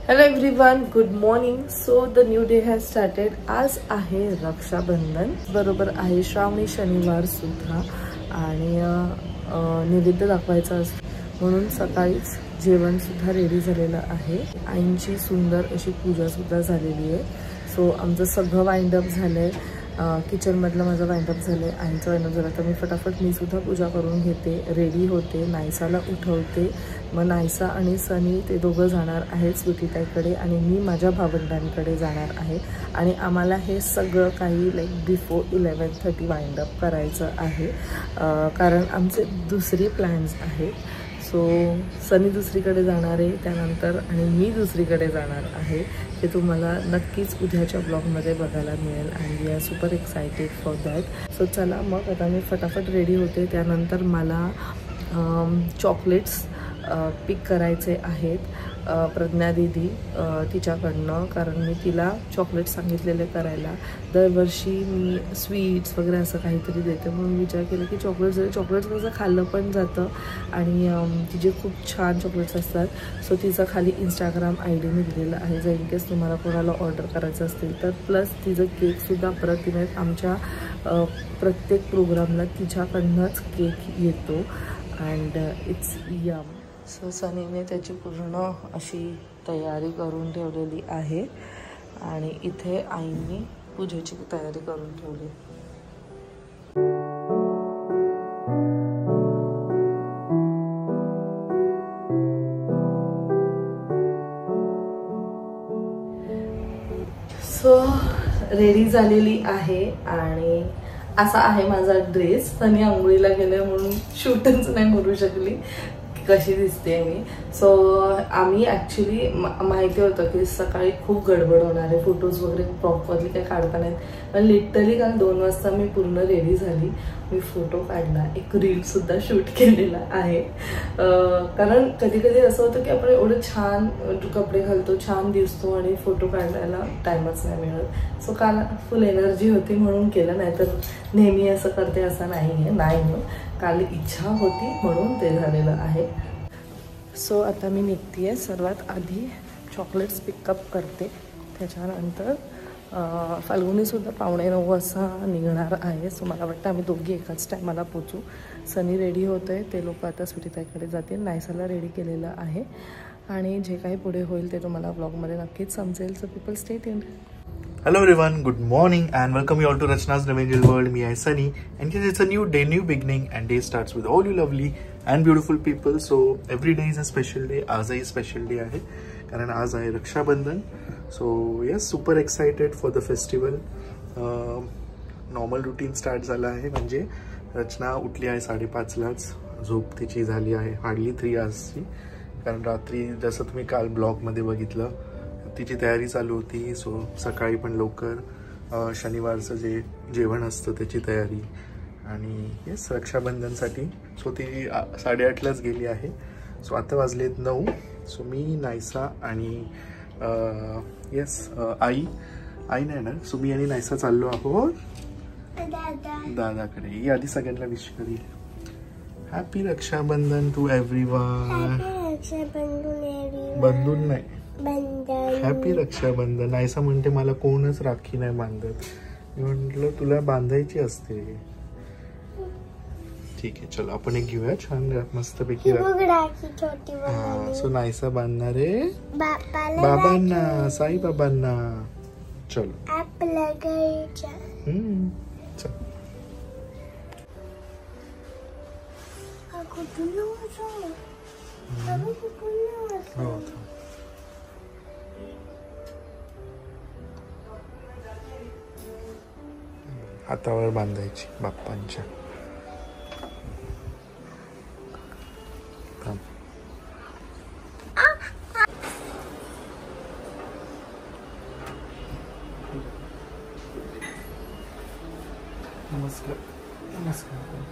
Hello everyone, good morning. So the new day has started. आज आहे रक्षाबंधन, बरोबर आहे श्रावणी शनिवार सुद्धा आणि नैवेद्य दाखवायचा असतो म्हणून सकाळीच जेवण सुद्धा रेडी झालेलं आहे. आईंची सुंदर अशी पूजा सुद्धा झालेली आहे. सो आमचं सगळं वाइंड अप झालंय. किचन मधलं माझं वाइंड अप झालंय, आईंचं वाइंड अप झालं. तर मी फटाफट मी सुद्धा पूजा करून घेते, रेडी होते, नायसाला उठवते. मग नायसा आणि सनी ते दोघं जाणार आहेत स्वीटीताईकडे आणि मी माझ्या भावंडांकडे जाणार आहे. आणि आम्हाला हे सगळं काही लाईक बिफोर 11:30 वाइंड अप करायचं आहे, कारण आमचे दुसरी प्लॅन्स आहेत. सो सनी दुसरीकडे जाणार आहे त्यानंतर आणि मी दुसरीकडे जाणार आहे. ते तुम्हाला नक्कीच उद्याच्या ब्लॉगमध्ये बघायला मिळेल आणि we are super excited for that. So चला मग आता मी फटाफट रेडी होते. त्यानंतर मला चॉकलेट्स पिक करायचे आहेत प्रज्ञा दीदी तिच्याकडनं, कारण मी तिला चॉकलेट सांगितलेले करायला. दरवर्षी मी स्वीट्स वगैरे असं काहीतरी देते म्हणून विचार केला की चॉकलेट्स कसं खाल्लं पण जातं आणि तिचे खूप छान चॉकलेट्स असतात. सो तिचं खाली इंस्टाग्राम ID मी दिलेलं आहे, जर इन केस तुम्हाला कोणाला ऑर्डर करायचं असतील तर. प्लस तिचं केकसुद्धा अप्रतिम आहेत. आमच्या प्रत्येक प्रोग्रामला तिच्याकडनंच केक येतो अँड इट्स यम. सो सनीने त्याची पूर्ण अशी तयारी करून ठेवलेली आहे आणि इथे आईंनी पूजेची तयारी करून ठेवली. सो रेडी झालेली आहे आणि असा आहे माझा ड्रेस. सनी आंघोळीला गेले म्हणून शूटच नाही करू शकली कशी दिसते मी. सो आम्ही ॲक्च्युली माहिती होतं की सकाळी खूप गडबड होणार आहे, फोटोज वगैरे प्रॉपरली काही काढता नाहीत. पण लिटरली काल 2 वाजता मी पूर्ण रेडी झाली. मी फोटो काढला, एक रीलसुद्धा शूट केलेला आहे. कारण कधी कधी असं होतं की आपण एवढं छान कपडे घालतो, छान दिसतो आणि फोटो काढायला टाईमच नाही मिळत. सो काल फुल एनर्जी होती म्हणून केलं, नाही तर नेहमी असं करते असं नाही आहे. नाही, काल इच्छा होती म्हणून ते झालेलं आहे. सो आता मी निघते. सर्वात आधी चॉकलेट्स पिकअप करते, त्याच्यानंतर फाल्गुनीसुद्धा 8:45 वाजता निघणार आहे. सो मला वाटतं आम्ही दोघी एकाच टायमाला पोचू. सनी रेडी होतं आहे, ते लोक आता स्वीटीताईकडे जातील. नायसाला रेडी केलेलं आहे आणि जे काही पुढे होईल ते तुम्हाला ब्लॉगमध्ये नक्कीच समजेल. So people stay tuned. Hello everyone, good morning and welcome you all to Rachna's Revengeful World. Me is Sunny and yes, it's a new day, new beginning and day starts with all you lovely and beautiful people. So every day is a special day. आजही special day आहे कारण आज आहे Rakshabandhan. So yes, super excited for the festival. Normal routine start झालं आहे, म्हणजे रचना उठली आहे 5:30लाच. झोप तिची झाली आहे हार्डली 3 आवर्सची, कारण रात्री जसं तुम्ही काल ब्लॉगमध्ये बघितलं तिची तयारी चालू होती. सो सकाळी पण लवकर शनिवारचं जे जेवण असतं त्याची तयारी आणि येस रक्षाबंधनसाठी. सो ती 8:30लाच गेली आहे. सो आता वाजलेत 9. सो मी, नायसा आणि येस आई नाही ना. सो मी आणि नायसा चाललो आहोत दादाकडे. ही आधी सगळ्यांना विश करी. Happy Rakshabandhan to everyone. बंधून नाही, हॅपी रक्षाबंधन. नायसा म्हणते मला कोणच राखी नाही बांधत. मी म्हटलं तुला बांधायची असते. ठीक आहे, चलो आपण एक घेऊया छान मस्तपैकी राखी. सो नायसा बांधणार आहे बाबांना, साई बाबांना. चलो आपल्या घरच्या. हातावर बांधायची बाप्पांच्या. नमस्कार नमस्कार.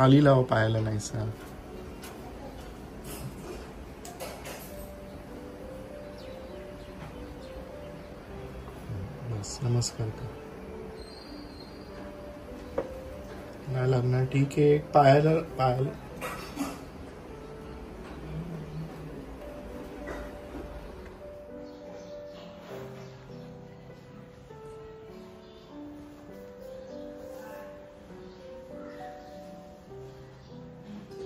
खाली लावा पायाला नाही सर. बस नमस्कार का नाही लागणार. ठीक आहे पायाला पायाला.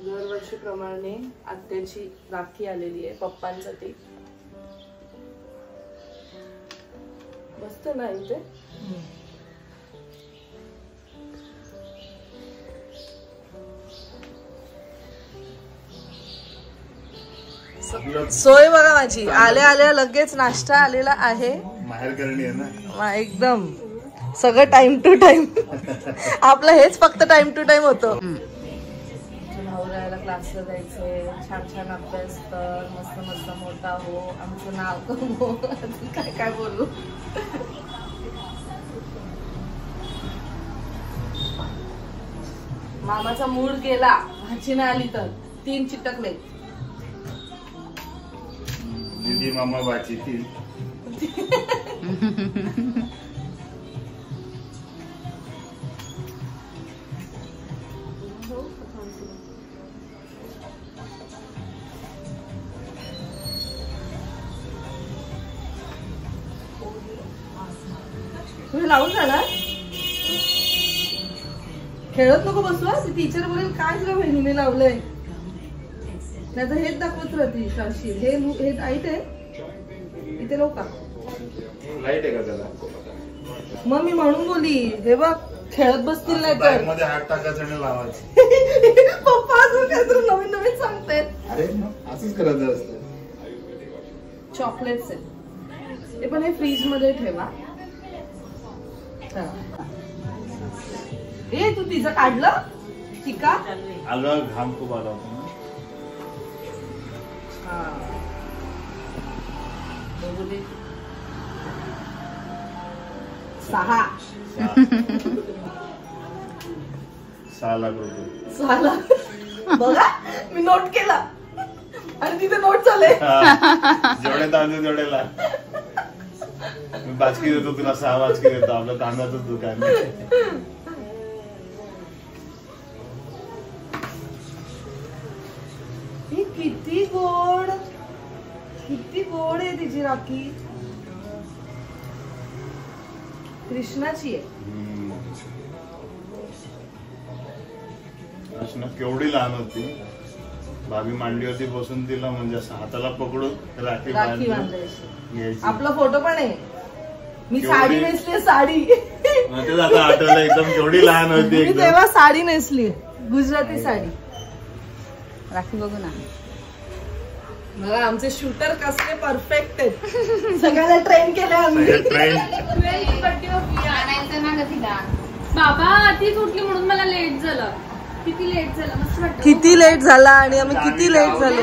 दरवर्षीप्रमाणे आत्याची राखी आलेली आहे पप्पांसाठी. मस्त ना इथे. सोय बघा माझी. आल्या आल्या लगेच नाश्ता आलेला आहे. माहेर करणी आहे ना एकदम सगळं टाइम टू टाइम. आपलं हेच फक्त टाइम टू टाइम होतं. नवऱ्याला क्लासला जायचंय. छान छान अभ्यास कर. मस्त मस्त मोठा हो. आमचं नाव कमव. काय काय बोलू. मामाचा मूड गेला. भाची नाही आली तर 3 चिटकले. दीदी मामा बाची थी. तुम्ही लावून झाला. खेळत नको बसवा. टीचर बोलेल काय तुला बहिणीने लावलंय. नाही तर हेच दाखवत राहते शाशी. हे लाईट आहे इथे लोक. लाईट आहे का त्याला. मग मी म्हणून बोली हे बघ खेळत बसतील नाही तर मध्ये हात टाकायचं आणि लावायचं. पप्पा अजून काहीतरी नवीन नवीन सांगतायत. अरे असंच करायचं असतं. चॉकलेट्स आहेत ते पण हे फ्रीज मध्ये ठेवा. ए तू तिचं काढलं टिका. आलं घाम खूप आला होता. बघू दे. 6 लाख रुपये. 6 लाख. बघा मी नोट केला आणि तिथे नोट झाले. जेवढे तांदूळ तेवढे लाख. मी बाचकी देतो तुला 6 बाचकी देतो. आपलं तांदळाचं दुकान. किती गोड. किती गोड आहे तिची राखी. कृष्णाची आहे. कृष्णा केवढी लहान होती. भाभी मांडीवरती बसून तिला म्हणजे असं हाताला पकडून राखी बांधायची. आपला फोटो पण आहे. मी साडी नेसली. साडी तेच आता आठवलं एकदम केवढी लहान होती. मी तेव्हा साडी नेसली. गुजराती साडी. राखी बघू ना. बघा आमचे शूटर कसले परफेक्ट आहेत. सगळ्याला ट्रेन केले आम्ही. बाबा ती सुटली म्हणून मला लेट झालं. किती लेट झाला. मस्त वाटतं. किती लेट झाला आणि आम्ही किती लेट झालो.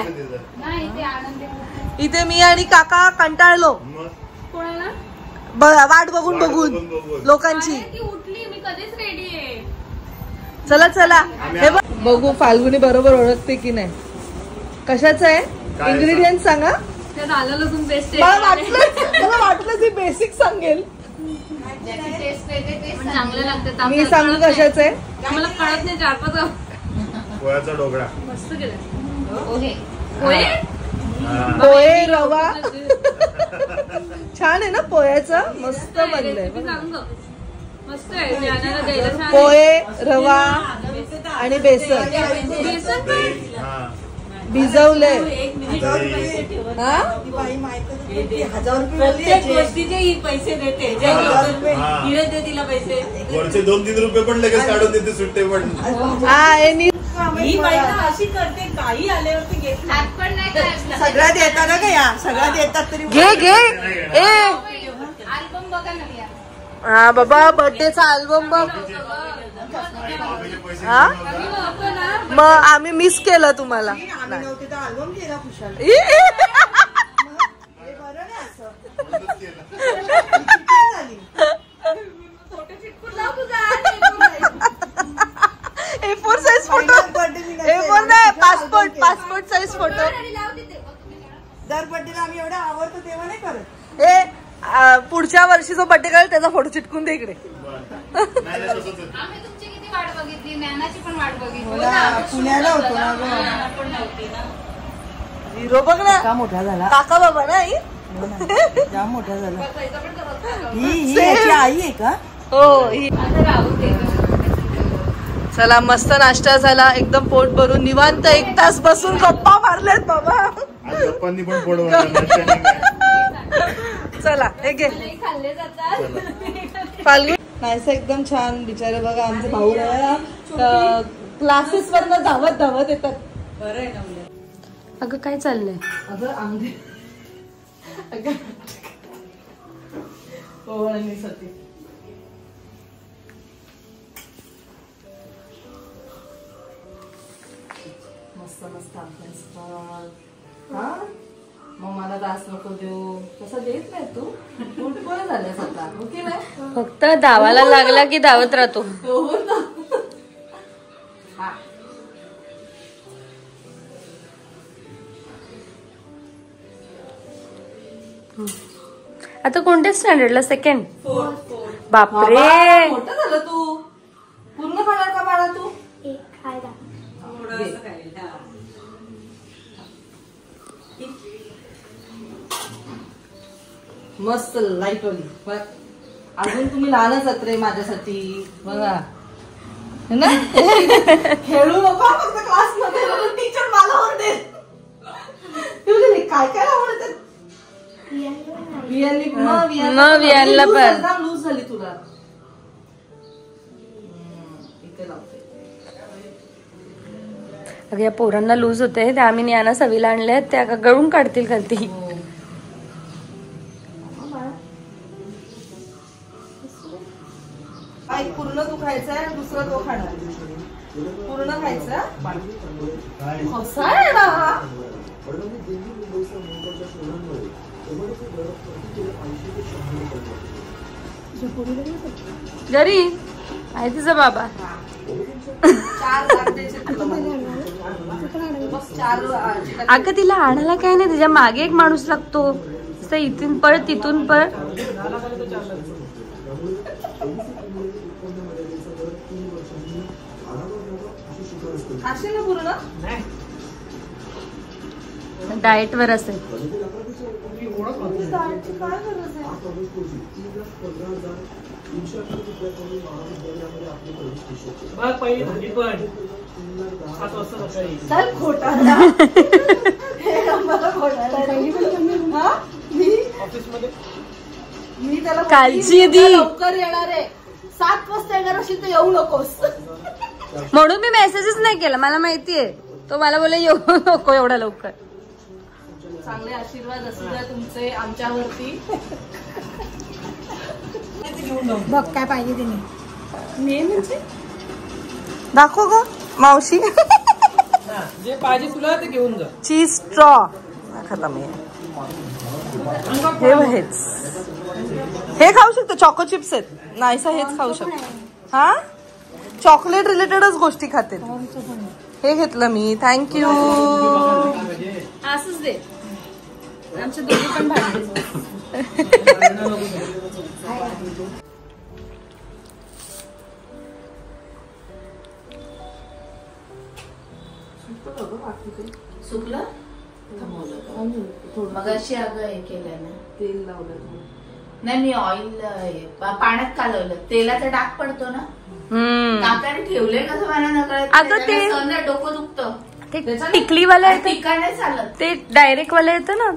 इथे मी आणि काका कंटाळलो. कोणाला वाट बघून बघून लोकांची. ती उठली. मी कधीच रेडी आहे. चला चला हे बघू फाल्गुनी बरोबर ओळखते की नाही. कशाचं आहे इन्ग्रेडियंट सांगा. त्यात आलं लसूण पेस्ट. मला वाटलं ती बेसिक सांगेल. चांगलं लागतं. मी सांगू कशाचं आहे. मला कळत नाही. 4-5 पोह्याचा ढोकळा. मस्त केलं. पोहे रवा. छान आहे ना पोह्याचा. मस्त बनलंय. मस्त आहे. पोहे रवा आणि बेसन भिजवले. प्रत्येक गोष्टीचे पैसे देते. तिला पैसे. वरचे 2-3 रुपये पण लगेच काढून देते सुट्टे पण. ही बायका अशी करते. काही आल्यावरती घेत हात पण नाही. सगळ्यात येतात ना का या. सगळ्यात येतात तरी घे अल्बम बघा ना. हा बाबा बर्थडेचा अल्बम बघ. हा मग आम्ही मिस केलं तुम्हाला. अल्बम केला खुशाल. A4 size photo. एवढं आवडतं तेव्हा नाही करत. पुढच्या वर्षी जो बर्थडे करेल त्याचा फोटो चिटकून दे इकडे. आम्ही तुमची किती वाट बघितली, ज्ञानाची पण वाट बघितली. पुण्याला होतो ना हिरो बघ ना, का मोठा झाला काका बाबा ना. आई जाम मोठा झाला. ही याची आई आहे का? हो. चला मस्त नाश्ता झाला, एकदम पोट भरून निवांत 1 तास बसून गप्पा मारल्यात बाबा. गप्पांनी पण पोट भरलं. चला हे घे खाल्ले जातात. फाल्गुन. नाहीस एकदम छान. बिचारे बघा आमचे भाऊ क्लासेस वरनं धावत येतात. बरं आहे ना. अगं काय चाललंय? अगं आंबे पोहण्यासाठी मस्त मस्त अभ्यास कर. हा मग मला दास नको देऊ तसं देत नाही तू. उठपोळ झाल्यास आता. ओके नाही फक्त धावाला लागला की धावत राहतो. हा आता कोणत्या स्टँडर्डला? सेकंड. बापरे बापरे. मोठं झालं तू. पूर्ण खाणार का बाळा तू? मस्त लाईट वाली. अजून तुम्ही लहानच आहात रे माझ्यासाठी. बघा ना खेळू नको फक्त क्लासमध्ये. टीचर मला ओरडेल. काय काय आवडत वियानला पण लूज झाली तुला. इथे लावते. अगं या पोरांना लूज होते, त्या आम्ही ज्ञाना सवीला आणल्या, त्या गळून काढतील खालती. एक पूर्ण तू खायचा, दुसरा तो खाणार. पूर्ण खायचा. कसा आहे ना हा? घरी आहे तिचा बाबा. 4 लाख द्यायचे तुला. अगं तिला आणायला काय नाही, तिच्या मागे एक माणूस लागतो. इथून पळ तिथून पळ. खाशील ना पूर्ण? डाएट वर असेल. चल खोटा मी त्याला कालची दी लवकर येणार आहे. 7 वाजता येणार असेल तर येऊ नकोस. म्हणून मी मेसेजच नाही केला. मला माहितीये तो मला बोले येऊ नको एवढा लवकर. चांगले आशीर्वाद असू द्या तुमचे आमच्यावरती. बघ काय पाहिजे तिने. मी म्हणजे दाखव ग मावशी. जे पाहिजे तुला ते घेऊन जा. चीज स्ट्रॉ खाता मी. हे खाऊ शकतो. चॉको चिप्स आहेत. नाहीसा हेच खाऊ शकतो. हा चॉकलेट रिलेटेडच गोष्टी खाते. हे घेतलं मी. थँक्यू. असंच दे. आमच्या दोघी पण भांडे. सुकलं मगाशी अगं हे केलंय ना, तेल लावलं. नाही मी ऑइल पाण्यात कालवलं. तेलाचा डाग पडतो ना. काकाने ठेवले कसं मला नकळत. अगं ते डोकं दुखतं. ते टिकलीवाला येतं. टिका नाही चालत. ते डायरेक्ट वाला येतं ना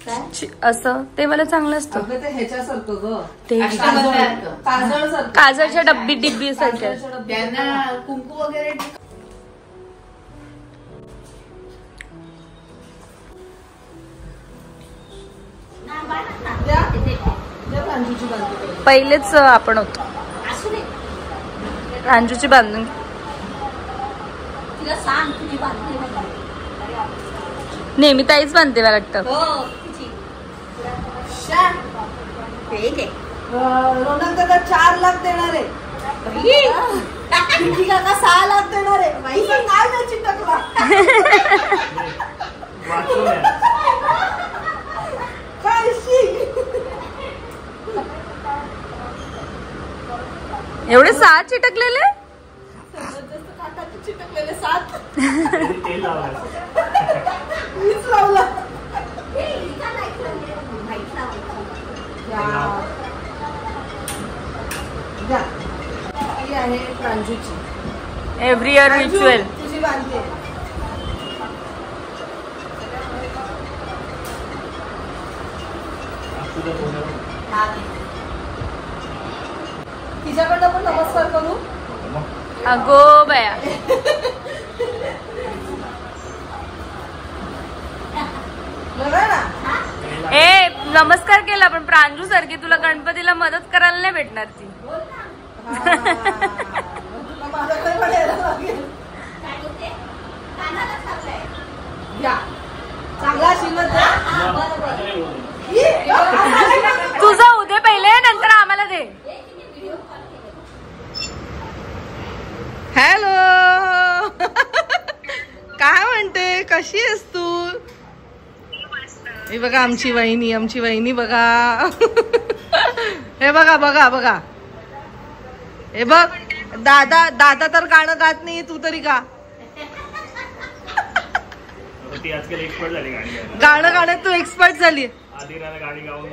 काय असं. ते मला चांगलं असतं. अगं ते ह्याच्यासारखं ग. ते काजळ सारखं. काजळच्या डब्बी सारख्या. त्यांना कुंकू वगैरे पहिलेच आपण होतो. रांजूची बांधून तिला सांग तुझी बातमी बघा. नेहमी ताईच बांधते मला वाटतं. रोनक दादा 4 लाख देणार आहे. पिंकी काका 6 लाख देणार आहे. काय द्यायची टकला. एवढे 7 चिटकलेले? चिटकलेले 7. तेल लावलं. मीच लावला. ही आहे प्रांजूची. Every year ritual. तुझी बांधते. तिच्याकडनं पण नमस्कार करू. अगो बया. बघा ना. ए नमस्कार केला पण प्रांजू सारखी तुला गणपतीला मदत करायला नाही भेटणार ती. माझ्याकडे पण यायला लागेल. चांगला आशीर्वाद द्या. तुझा उद्या पहिले नंतर आम्हाला दे. हॅलो. काय म्हणते, कशी आहेस तू? हे बघा आमची वहिनी बघा. हे बघा बघा बघा. हे बघ दादा तर गाणं गात नाही, तू तरी गा. ती आजकाल एक्सपर्ट झाली गाणं गाण्यात तू एक्सपर्ट झाली. आदिराला गाणी गाऊन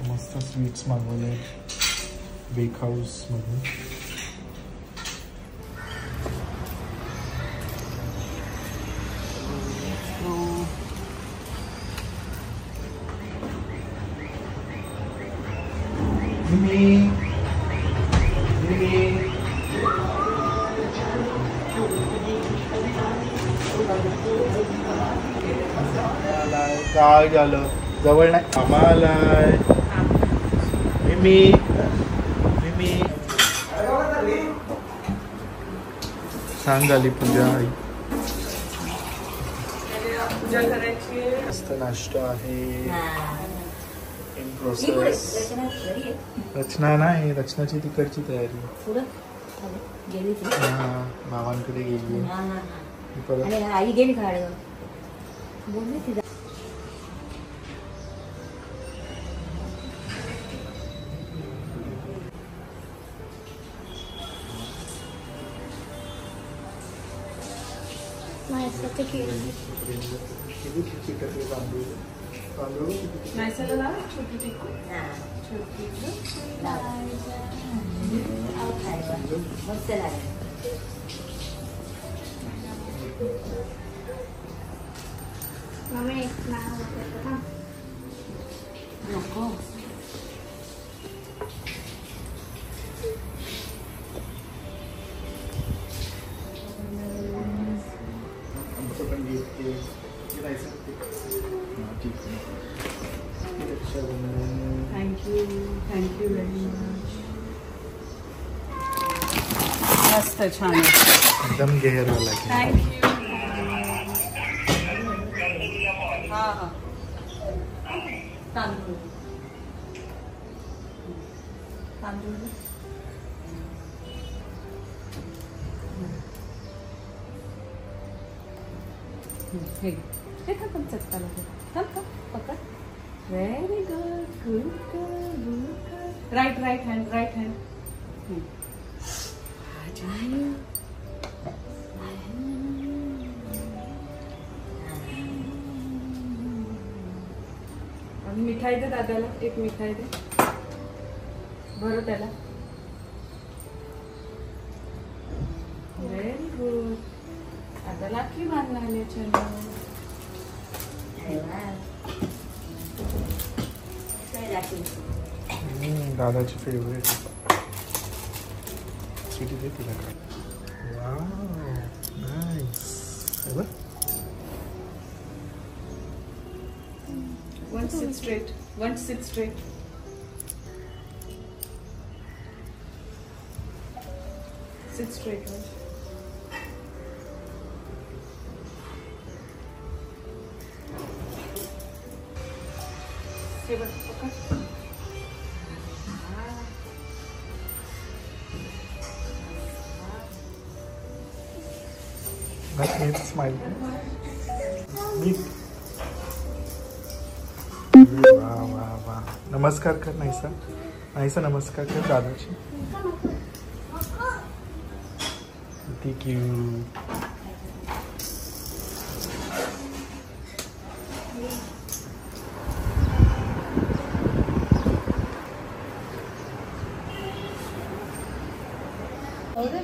मस्त स्वीट्स मागवले बेक हाऊस मधून. काय झालं, जवळ नाही आम्हाला. मिमी छान झाली पूजा. मस्त नाश्ता आहे इन प्रोसेस. रचना नाही, रचनाची तिकडची तयारी. हा मामांकडे गेली परत. आई गेली खाड बोलली तिला. Thank you very much. मस्त छान एकदम गहरा थँक यू. हा हा तांदूळ हे का पण चटका लागतो. पकड. Very good. Good. Right hand. मिठाई दे दादाला. एक मिठाई दे. भरो त्याला. Very good. दादाला की मान आले. दादाची फेवरेट. स्वीटी दे तिला. Wow nice. One sit straight. Sit straight. Stay back. Okay. That's me. Smile. Me. वा वा वा. नमस्कार कर नाहीसा. नाहीसा नमस्कार कर दादाची. थँक्यू.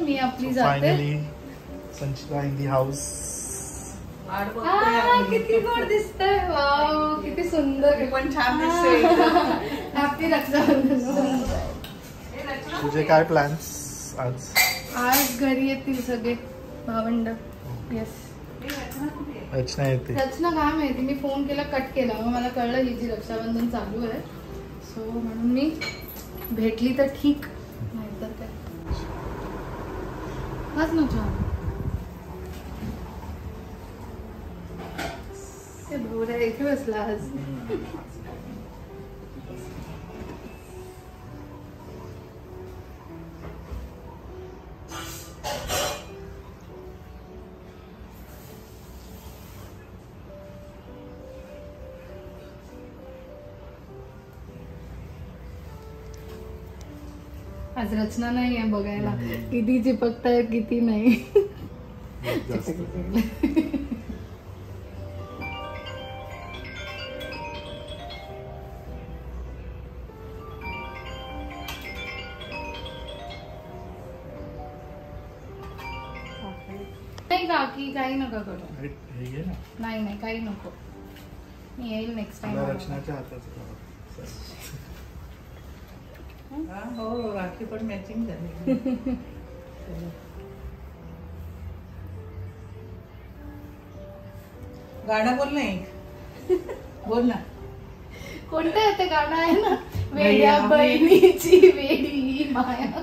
मी आपली जाते. Finally Sanchita in the house. किती गोड दिसतंय. वाव किती सुंदर. पण छान दिसते. हॅपी रक्षाबंधन. तुझे काय प्लॅन्स आज? आज घरी येतील सगळे भावंड. येस. रचना येते. रचना काय माहिती, मी फोन केला कट केला, मग मला कळलं हिची रक्षाबंधन चालू आहे. सो म्हणून मी भेटली तर ठीक, नाहीतर काय. हाच ना छान. ते भोवऱ्या इथे बसला आज. आज रचना नाही आहे बघायला किती चिपकतायत किती नाही. नाही काकी काही नका करू. नाही नाही काही नको. मी येईल नेक्स्ट टाइम. रचनाच्या हातात हो राखी पण मॅचिंग झाली. गाणं बोल नाही. बोल ना. कोणतं आहे ते गाणं? आहे ना, वेड्या बहिणीची वेडी माया.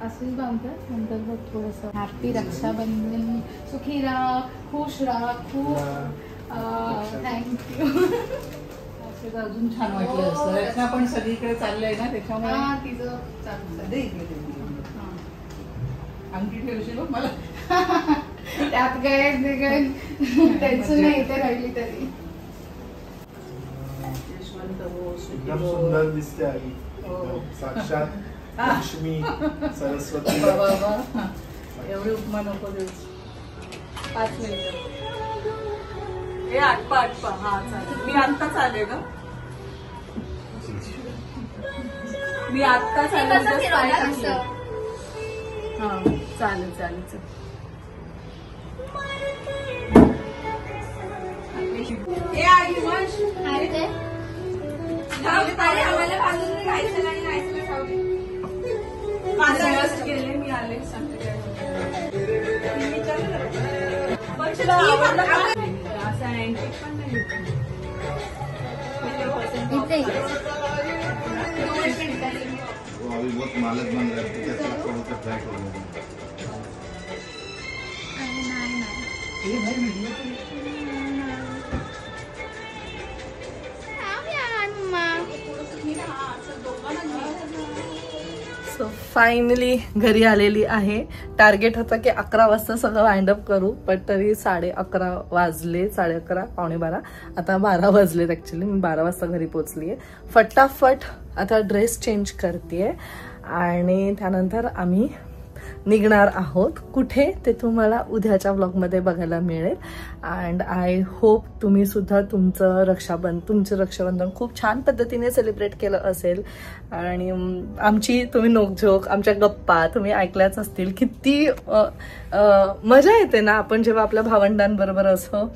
असंच बांधतात. नंतर बघ थोडस. हॅपी रक्षाबंधन. सुखी राहा, खुश राहा. खूप थँक्यू. अजून छान वाटलं असतं. रचना पण सगळीकडे चाललंय ना, त्याच्यामुळे तिचं अंगठी ठेवशील मला. त्यात काय टेन्शन नाही. इथे राहिली तरी एकदम सुंदर दिसते आई. साक्षात लक्ष्मी सरस्वती. एवढी उपमा नको देऊ. 5 मिनिटं. हे आटपा. हा चालेल. मी आत्ताच आले ग. मी आत्ताच आले. हा चालेल चालेल. आम्हाला बांधून राहायचं आणि राहायचं खाऊ. माझं गेले मी आले. असं अँटिक पण नाही. बहुत मालक बन रहा है. ट्राई करूंगा. सो फायनली घरी आलेली आहे. टार्गेट होता की 11 वाजता सगळं वाइंड अप करू, पण तरी 11:30 वाजले. 11:30 12:15. आता 12 वाजलेत ऍक्च्युली. मी 12 वाजता घरी पोहोचलीये. फटाफट आता ड्रेस चेंज करतेय आणि त्यानंतर आम्ही निघणार आहोत. कुठे ते तुम्हाला उद्याच्या व्लॉगमध्ये बघायला मिळेल. अँड आय होप तुम्ही सुद्धा तुमचं रक्षाबंधन खूप छान पद्धतीने सेलिब्रेट केलं असेल. आणि आमची तुम्ही नोकझोक, आमच्या गप्पा तुम्ही ऐकल्याच असतील. किती मजा येते ना आपण जेव्हा आपल्या भावंडांबरोबर असं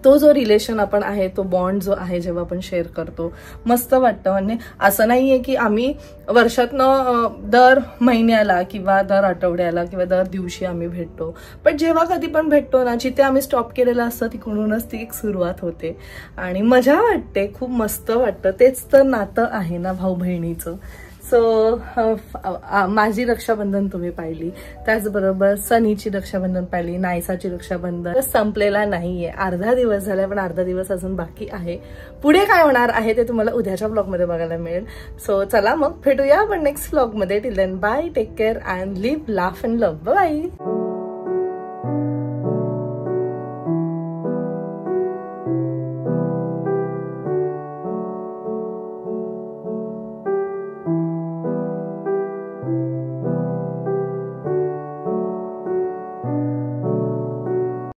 तो जो रिलेशन आपण आहे, तो बॉन्ड जो आहे, जेव्हा आपण शेअर करतो, मस्त वाटतं. म्हणजे असं नाहीये की आम्ही वर्षातनं दर महिन्याला किंवा दर आठवड्याला किंवा दर दिवशी आम्ही भेटतो, पण जेव्हा कधी पण भेटतो ना, जिथे आम्ही स्टॉप केलेलं असतं तिकडूनच ती एक सुरुवात होते आणि मजा वाटते. खूप मस्त वाटतं. तेच तर नातं आहे ना भाऊ बहिणीचं. सो माझी रक्षाबंधन तुम्ही पाहिली, त्याचबरोबर सनीची रक्षाबंधन पाहिली, नायसाची रक्षाबंधन संपलेला नाहीये. अर्धा दिवस झाला, पण अर्धा दिवस अजून बाकी आहे. पुढे काय होणार आहे ते तुम्हाला उद्याच्या ब्लॉगमध्ये बघायला मिळेल. सो चला मग भेटूया आपण नेक्स्ट ब्लॉगमध्ये. Till then bye, take care and live, laugh and love. Bye.